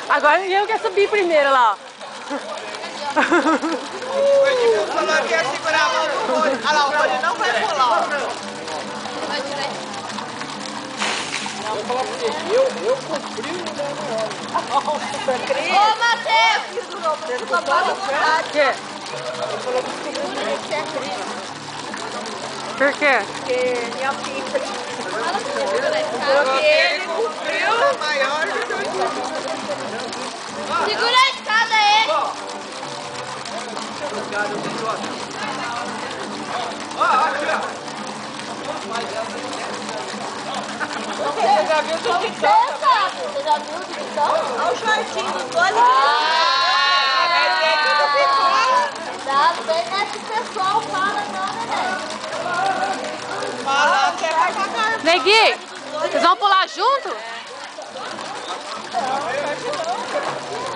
Agora ninguém quer subir primeiro lá, ó. Falou que ia segurar a mão do Rony. Olha lá, o Rony não vai pular, ó. Eu falar pra você, eu cumpri o meu maior. Ô, Matheus! Você só pode vontade. Por quê? Por quê? Porque minha filha... Porque ele cumpriu o maior do que eu. Segura a escada aí. Você já viu o TikTok? Você já viu o TikTok? Olha o shortinho dos dois. Dá bem nesse pessoal, fala não, né? Fala que é pra pagar. Negui, vocês vão pular junto?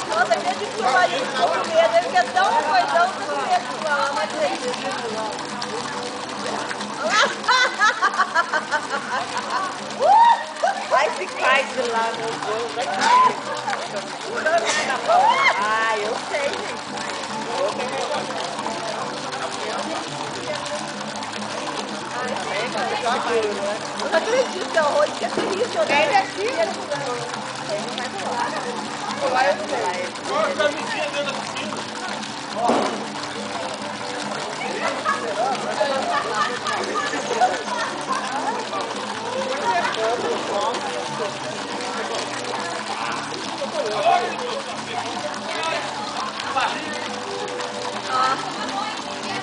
Nossa, que de pular ele ficou com medo. Ele quer tão coisão que eu com medo de pular. Mas vai se cai de lá, meu Deus. Ah, eu sei, gente. Eu não acredito que é horror, que é terrível, né? Ele aqui. Ele não vai pular. Pular eu sei. Olha a camisinha dentro da piscina.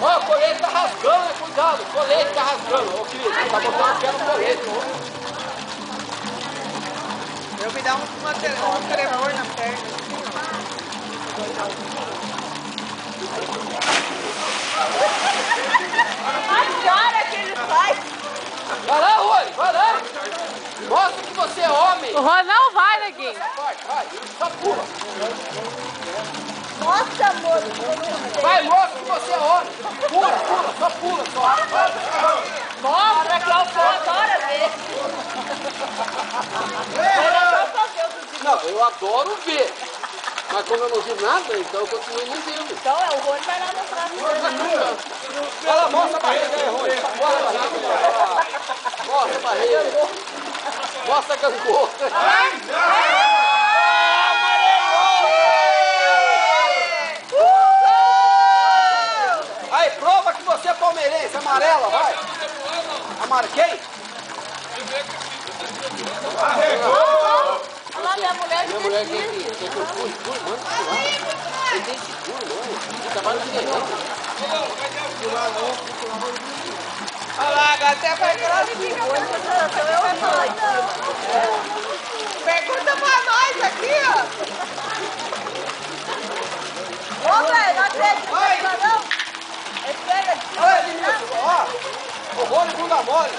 Ó, o colete tá rasgando, né? Cuidado, o colete tá rasgando. Ô, querido, tá botando o pé no colete, ó. Eu me dá um tremor na perna. A cara que ele faz. Vai lá, Rony, vai lá. Mostra que você é homem. O Rony não vai, Neguinho. Vai, só pula. Nossa, amor. Vai, mostra que você é homem. Pula, só pula, só. Mostra que o povo adora ver. Não, eu adoro ver. Mas como eu não vi nada, então eu continuo não vendo. Então é o Rony vai lá mostrar pra você. Olha lá, mostra a barriga aí, Rony. Mostra a barriga. Mostra a barriga. Mostra a gangorra. Aí, prova que você é palmeirense. Amarela, vai. Amarquei? Olha lá, minha mulher Minha mulher quer que eu fui, manda pular. Ele tem seguro, não. Ele trabalha no terreno. Olha lá, agora até vai grossinho. Pergunta pra nós aqui, ó. Ô, velho, não acredito não. Olha, Edmilson, ó. O Rony bunda mole.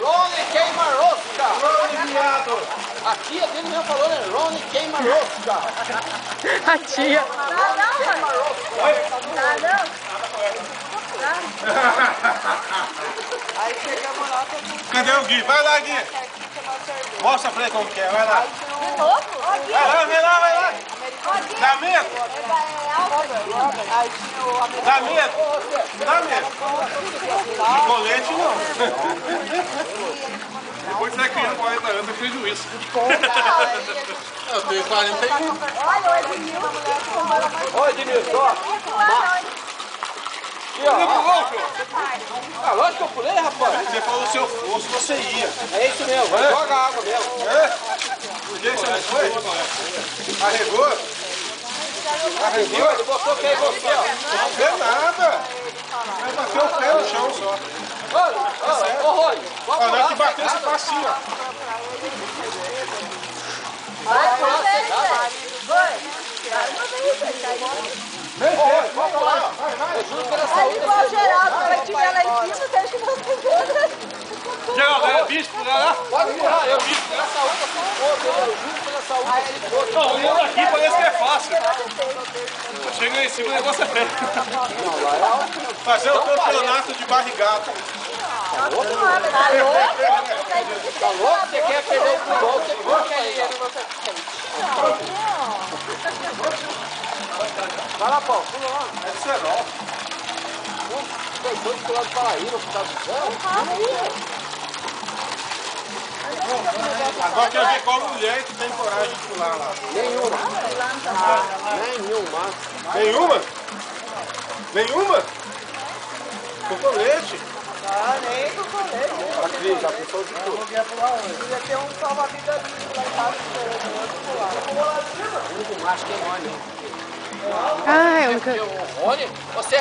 Rony queima rosca. A tia dele mesmo falou, né? Rony queima rosca. A tia. Queima rosca. Aí chegamos lá, todo mundo... Cadê o Gui? Vai lá, Gui. Mostra pra ele como que é, vai lá. De novo? Vai lá. Dá medo? Aí tinha o americano. Dá medo? Dá medo. De colete, não. Depois você é criança 40 anos, tem prejuízo. Eu tenho 41. Olha, o Edmilson. Ô, Edmilson, ó. Aqui, ó. Ah, lógico que eu pulei, rapaz. Você falou se eu fosse, você ia. É isso mesmo, vai jogar água mesmo. É? Por que você não foi? Arregou? Viu? Ele botou que é você, ó. Não fez nada. Vai bater o pé no chão só. Ô, Rony, Ó, na hora que bater, você faz assim, ó. Vai, vai, vai. Vamos lá. Eu juro pela saúde. Igual o Geraldo, vai tirar lá em cima, deixa que você Geraldo, é bicho, né? Pode empurrar, eu juro pela saúde do povo, eu juro pela saúde do povo. Não, olhando aqui parece que é fácil. Chega aí em cima, o negócio é feio. Fazer o campeonato de barrigado. Tá louco? Você quer perder o futebol, você puxa aí. Vai lá, Paulo, pula lá. É de cerol. Deixou de pular do Paraíba, por causa do céu. Agora quer ver qual mulher que tem coragem de pular lá. Nenhuma. Nenhuma. Nenhuma? Nenhuma? Com colete. Ah, nem com colete. Aqui, já pensou de tudo. Ia ter um salva-vida ali lá embaixo do O único macho que é nós, né? Ah, é única. O Rony, você